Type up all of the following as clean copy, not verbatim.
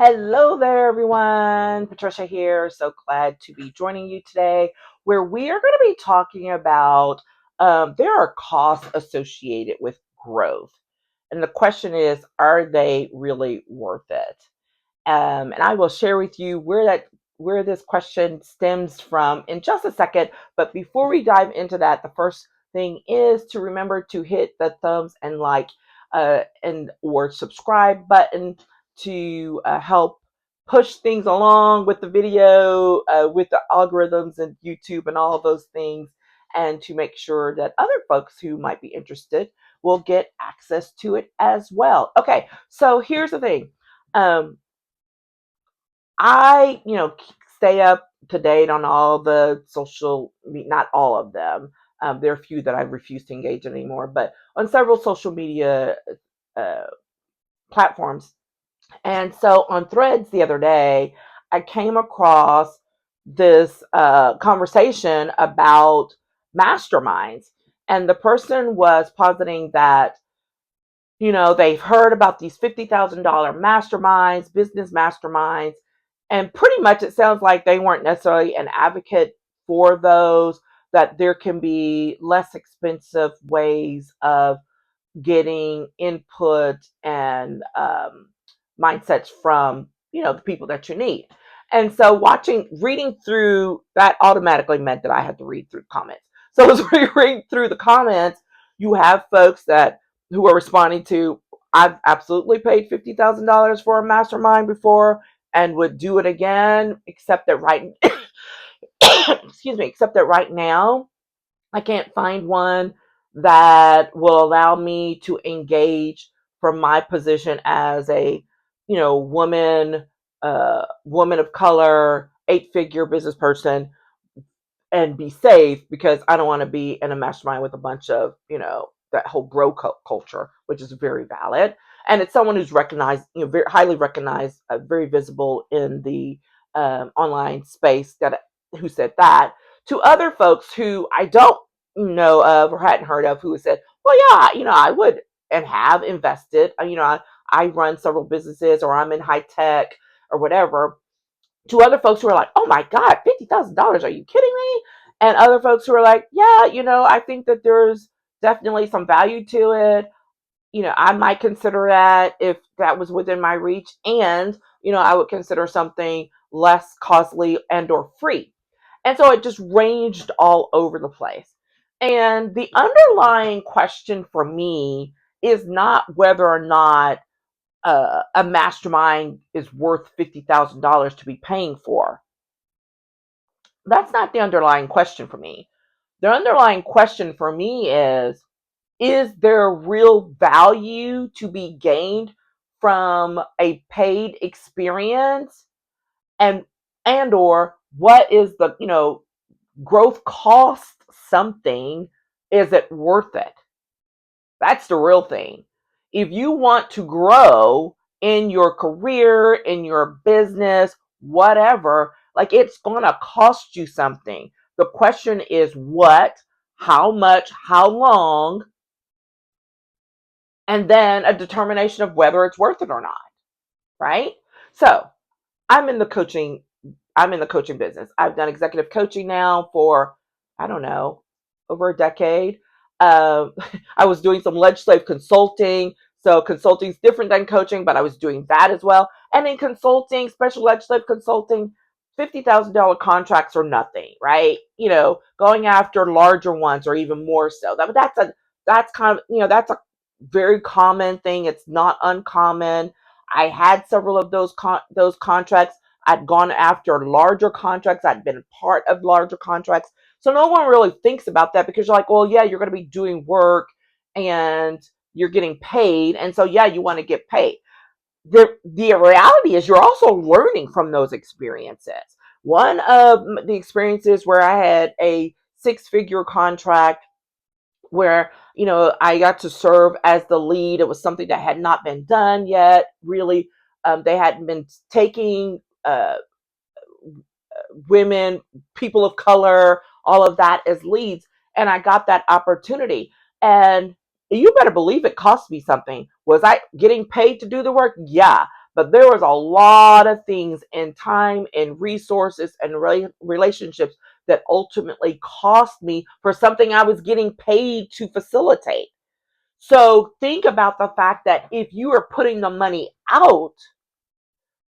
Hello there, everyone. Patricia here. So glad to be joining you today, where we are going to be talking about there are costs associated with growth. And the question is, are they really worth it? And I will share with you where this question stems from in just a second. But before we dive into that, the first thing is to remember to hit the thumbs and like and or subscribe button to help push things along with the video, with the algorithms and YouTube and all of those things, and to make sure that other folks who might be interested will get access to it as well. Okay, so here's the thing. Um, I stay up to date on all the not all of them. There are a few that I refuse to engage in anymore, but on several social media uh, platforms. And so on Threads the other day, I came across this conversation about masterminds. And the person was positing that, they've heard about these $50,000 masterminds, business masterminds, and pretty much it sounds like they weren't necessarily an advocate for those, that there can be less expensive ways of getting input and mindsets from, the people that you need. And so reading through that automatically meant that I had to read through comments. So as we read through the comments, you have folks that who are responding to, I've absolutely paid $50,000 for a mastermind before and would do it again, except that excuse me, except that right now I can't find one that will allow me to engage from my position as a, woman of color, 8-figure business person, and be safe because I don't want to be in a mastermind with a bunch of, that whole bro culture, which is very valid. And it's someone who's recognized, very highly recognized, very visible in the online space who said that to other folks who I don't know of or hadn't heard of who said, well, yeah, I would and have invested. I run several businesses or I'm in high tech or whatever, to other folks who are like, oh my God, $50,000. Are you kidding me? And other folks who are like, yeah, I think that there's definitely some value to it. I might consider that if that was within my reach. And, I would consider something less costly and or free. And so it just ranged all over the place. And the underlying question for me is not whether or not a mastermind is worth $50,000 to be paying for. That's not the underlying question for me. The underlying question for me is there real value to be gained from a paid experience, and or what is the, growth cost something? Is it worth it? That's the real thing. If you want to grow in your career, in your business, whatever, like it's going to cost you something. The question is what, how much, how long, and then a determination of whether it's worth it or not, right? So, I'm in the coaching I'm in the coaching business. I've done executive coaching now for, I don't know, over a decade. Um, I was doing some legislative consulting. So consulting is different than coaching, but I was doing that as well. And in consulting, special legislative consulting, $50,000 contracts are nothing, right? Going after larger ones or even more so. That's kind of, that's a very common thing. It's not uncommon. I had several of those contracts. I'd gone after larger contracts. I'd been part of larger contracts. So no one really thinks about that because you're like, well, yeah, you're going to be doing work and you're getting paid. And so, yeah, you want to get paid. The reality is you're also learning from those experiences. One of the experiences where I had a 6-figure contract where, I got to serve as the lead. It was something that had not been done yet, really. They hadn't been taking women, people of color, all of that as leads. And I got that opportunity. And you better believe it cost me something. Was I getting paid to do the work? Yeah. but there was a lot of things in time and resources and relationships that ultimately cost me for something I was getting paid to facilitate. So think about the fact that if you are putting the money out,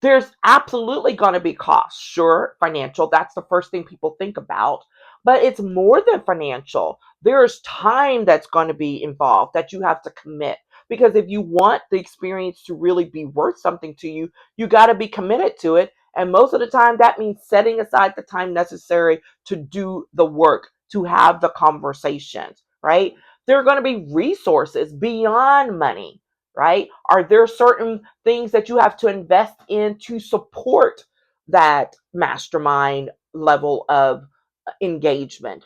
there's absolutely going to be costs. Sure, financial, that's the first thing people think about, but it's more than financial. There's time that's going to be involved that you have to commit. Because if you want the experience to really be worth something to you, you got to be committed to it. And most of the time, that means setting aside the time necessary to do the work, to have the conversations, right? There are going to be resources beyond money, right? Are there certain things that you have to invest in to support that mastermind level of engagement?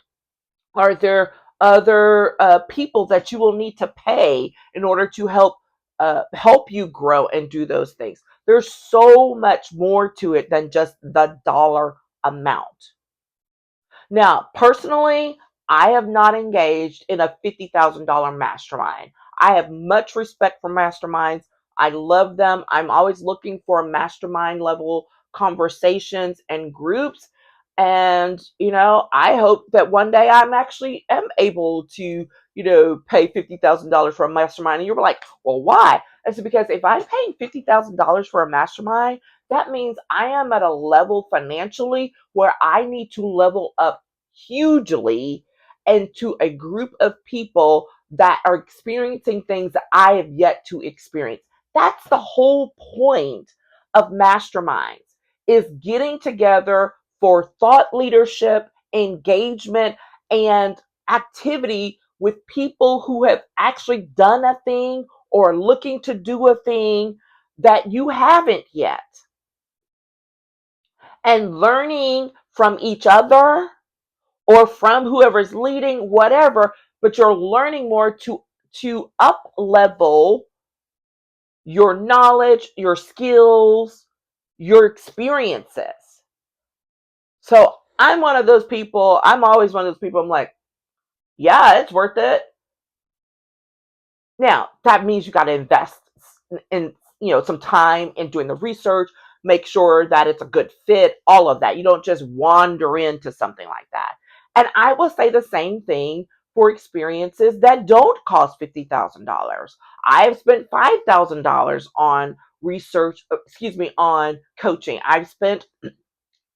Are there other people that you will need to pay in order to help you grow and do those things? There's so much more to it than just the dollar amount. Now, personally, I have not engaged in a $50,000 mastermind. I have much respect for masterminds. I love them. I'm always looking for mastermind level conversations and groups. And, I hope that one day I'm actually am able to, pay $50,000 for a mastermind. And you're like, well, why? I said, because if I'm paying $50,000 for a mastermind, that means I am at a level financially where I need to level up hugely and to a group of people that are experiencing things that I have yet to experience. That's the whole point of masterminds, is getting together for thought leadership, engagement, and activity with people who have actually done a thing or looking to do a thing that you haven't yet, and learning from each other or from whoever's leading, whatever, but you're learning more to up level your knowledge, your skills, your experiences. So I'm one of those people, I'm always one of those people, I'm like, yeah, it's worth it. Now, that means you got to invest in, some time in doing the research, make sure that it's a good fit, all of that. You don't just wander into something like that. And I will say the same thing for experiences that don't cost $50,000. I've spent $5,000 on research, excuse me, on coaching. I've spent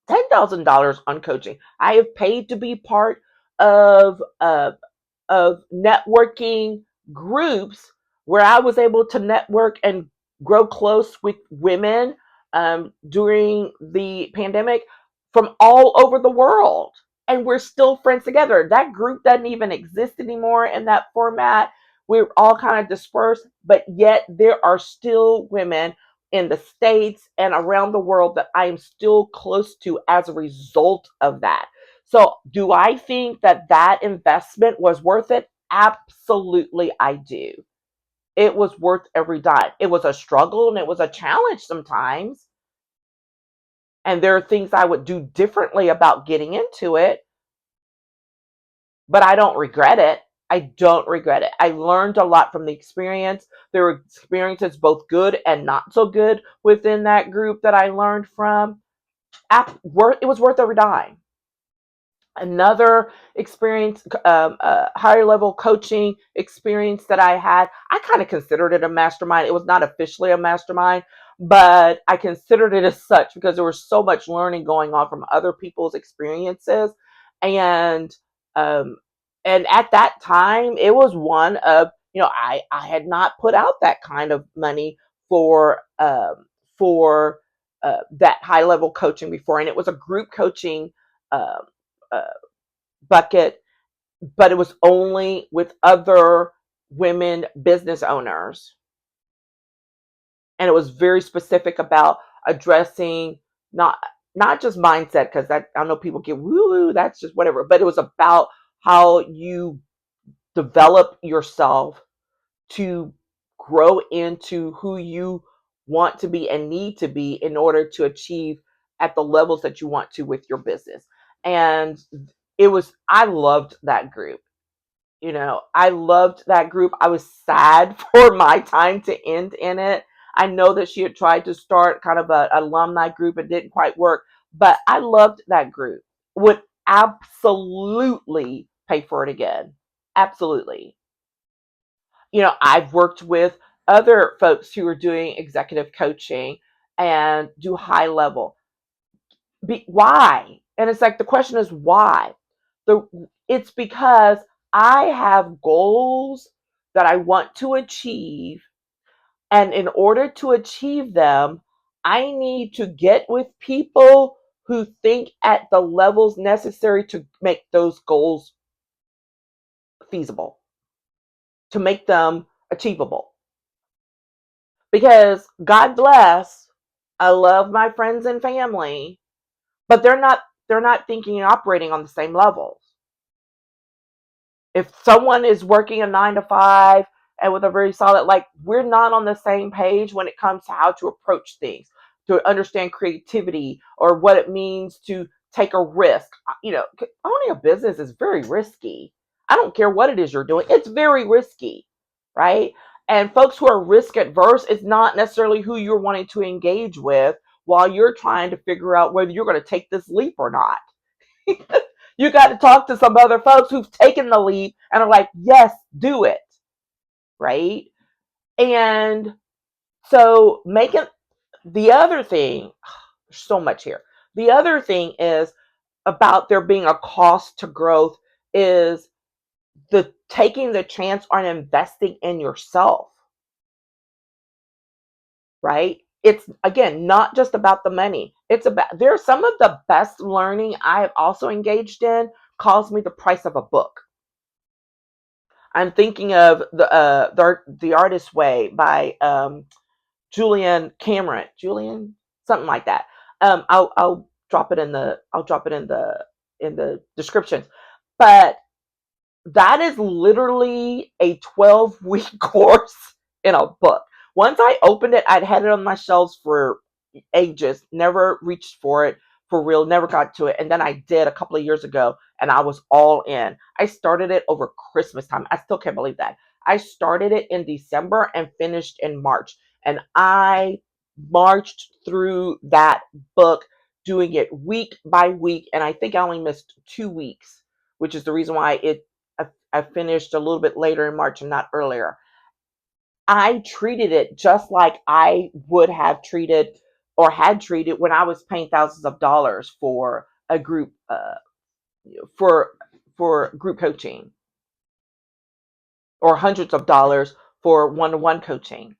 $10,000 on coaching. I have paid to be part of networking groups where I was able to network and grow close with women during the pandemic from all over the world. And we're still friends together. That group doesn't even exist anymore in that format. We're all kind of dispersed, but yet there are still women in the States and around the world that I am still close to as a result of that. So, do I think that that investment was worth it? Absolutely, I do. It was worth every dime. It was a struggle and it was a challenge sometimes. And there are things I would do differently about getting into it, but I don't regret it. I don't regret it. I learned a lot from the experience. There were experiences both good and not so good within that group that I learned from. It was worth every dime. Another experience, higher level coaching experience that I had, I kind of considered it a mastermind. It was not officially a mastermind, but I considered it as such because there was so much learning going on from other people's experiences. And um, and at that time, it was one of, I had not put out that kind of money for that high level coaching before, and it was a group coaching um, uh, bucket, but it was only with other women business owners. And it was very specific about addressing not not just mindset, because that I know people get woo woo, that's just whatever, but it was about how you develop yourself to grow into who you want to be and need to be in order to achieve at the levels that you want to with your business. And I loved that group. I loved that group. I was sad for my time to end in it. I know that she had tried to start kind of an alumni group and didn't quite work, but I loved that group. Would absolutely pay for it again. Absolutely. I've worked with other folks who are doing executive coaching and do high level. Why? And it's like the question is why? The it's because I have goals that I want to achieve, and in order to achieve them, I need to get with people who think at the levels necessary to make those goals feasible, to make them achievable. Because God bless, I love my friends and family, but they're not thinking and operating on the same levels. If someone is working a 9 to 5 and with a very solid, like, we're not on the same page when it comes to how to approach things, to understand creativity or what it means to take a risk. Owning a business is very risky. I don't care what it is you're doing, it's very risky, right? And folks who are risk adverse is not necessarily who you're wanting to engage with while you're trying to figure out whether you're going to take this leap or not. You got to talk to some other folks who've taken the leap and are like, yes, do it. Right. And so making the other thing, there's so much here. The other thing is about there being a cost to growth is the taking the chance on investing in yourself. Right. It's again not just about the money. It's about there's some of the best learning I have also engaged in cost me the price of a book. I'm thinking of the Artist's Way by Julian Cameron. Julian, something like that. I'll drop it in the descriptions. But that is literally a 12-week course in a book. Once I opened it, I'd had it on my shelves for ages, never reached for it for real, never got to it. And then I did a couple of years ago and I was all in. I started it over Christmas time. I still can't believe that. I started it in December and finished in March. And I marched through that book doing it week by week. And I think I only missed 2 weeks, which is the reason why I finished a little bit later in March and not earlier. I treated it just like I would have treated or had treated when I was paying thousands of dollars for a group for group coaching, or hundreds of dollars for one-to-one coaching.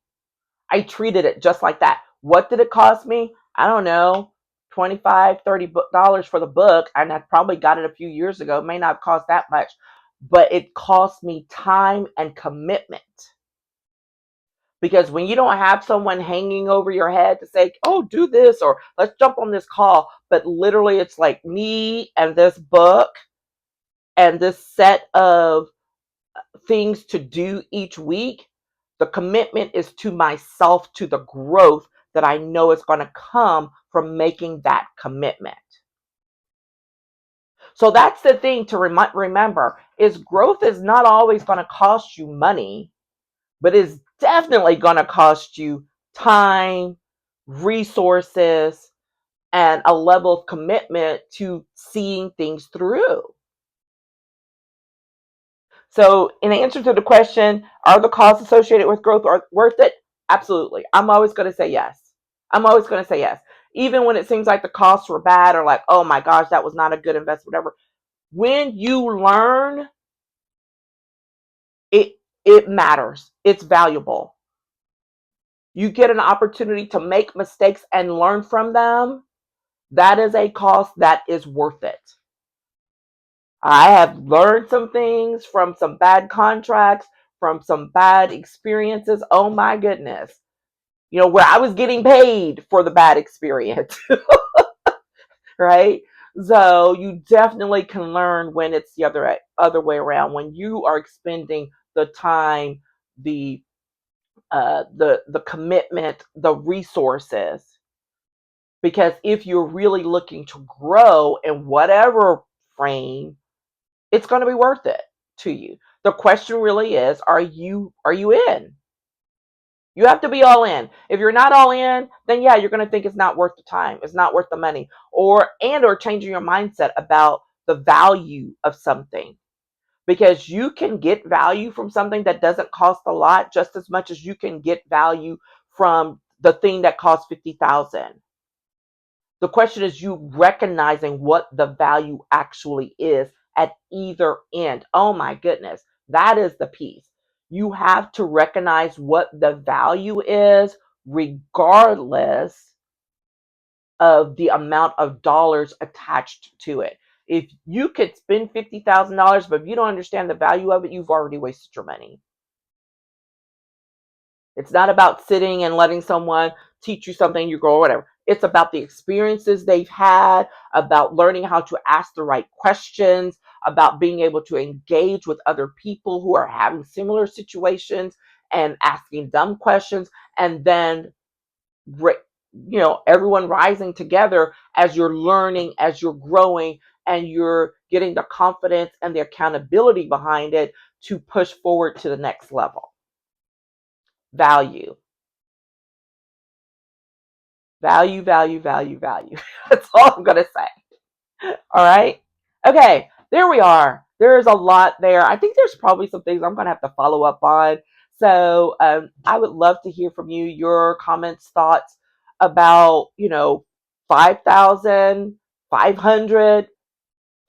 I treated it just like that. What did it cost me? I don't know, $25-$30 for the book, and I probably got it a few years ago. It may not have cost that much, but it cost me time and commitment. Because when you don't have someone hanging over your head to say, oh, do this, or let's jump on this call, but literally it's like me and this book and this set of things to do each week, the commitment is to myself, to the growth that I know is going to come from making that commitment. So that's the thing to remember is growth is not always going to cost you money, but it's definitely going to cost you time, resources, and a level of commitment to seeing things through. So, in answer to the question, are the costs associated with growth worth it? Absolutely. I'm always going to say yes. I'm always going to say yes. Even when it seems like the costs were bad or like, oh my gosh, that was not a good investment, whatever. When you learn, it it matters. It's valuable. You get an opportunity to make mistakes and learn from them. That is a cost that is worth it. I have learned some things from some bad contracts, from some bad experiences. Oh my goodness. Where I was getting paid for the bad experience, right? So you definitely can learn when it's the other way around. When you are expending the time, the commitment, the resources. Because if you're really looking to grow in whatever frame, it's going to be worth it to you. The question really is, are you in? You have to be all in. If you're not all in, then yeah, you're going to think it's not worth the time. It's not worth the money, or changing your mindset about the value of something, because you can get value from something that doesn't cost a lot just as much as you can get value from the thing that costs 50,000. The question is you recognizing what the value actually is at either end. Oh my goodness, that is the piece. You have to recognize what the value is regardless of the amount of dollars attached to it. If you could spend $50,000, but if you don't understand the value of it, you've already wasted your money. It's not about sitting and letting someone teach you something, you grow, or whatever. It's about the experiences they've had, about learning how to ask the right questions, about being able to engage with other people who are having similar situations and asking dumb questions, and then everyone rising together as you're learning, as you're growing, and you're getting the confidence and the accountability behind it to push forward to the next level. Value. Value, value, value, value. That's all I'm going to say. All right. Okay. There we are. There's a lot there. I think there's probably some things I'm going to have to follow up on. So I would love to hear from you, your comments, thoughts about, 5,000, 500,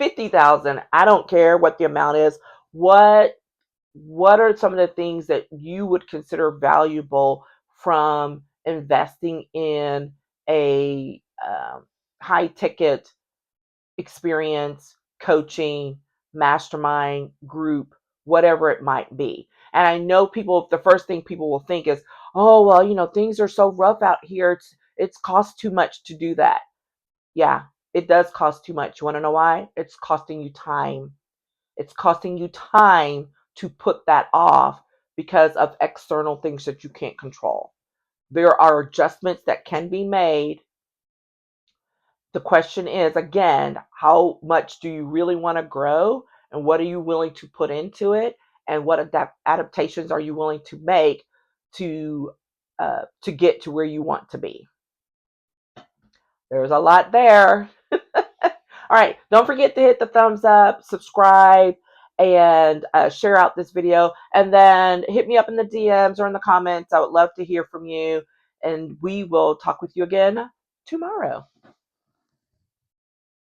50,000. I don't care what the amount is. What are some of the things that you would consider valuable from investing in a high ticket experience, coaching, mastermind, group, whatever it might be? And I know the first thing people will think is, oh, well, things are so rough out here. It's cost too much to do that. Yeah, it does cost too much. You want to know why? It's costing you time. It's costing you time to put that off because of external things that you can't control. There are adjustments that can be made. The question is, again, how much do you really want to grow, and what are you willing to put into it, and what adaptations are you willing to make to get to where you want to be? There's a lot there. All right, don't forget to hit the thumbs up, subscribe, and share out this video. And then hit me up in the DMs or in the comments. I would love to hear from you. And we will talk with you again tomorrow.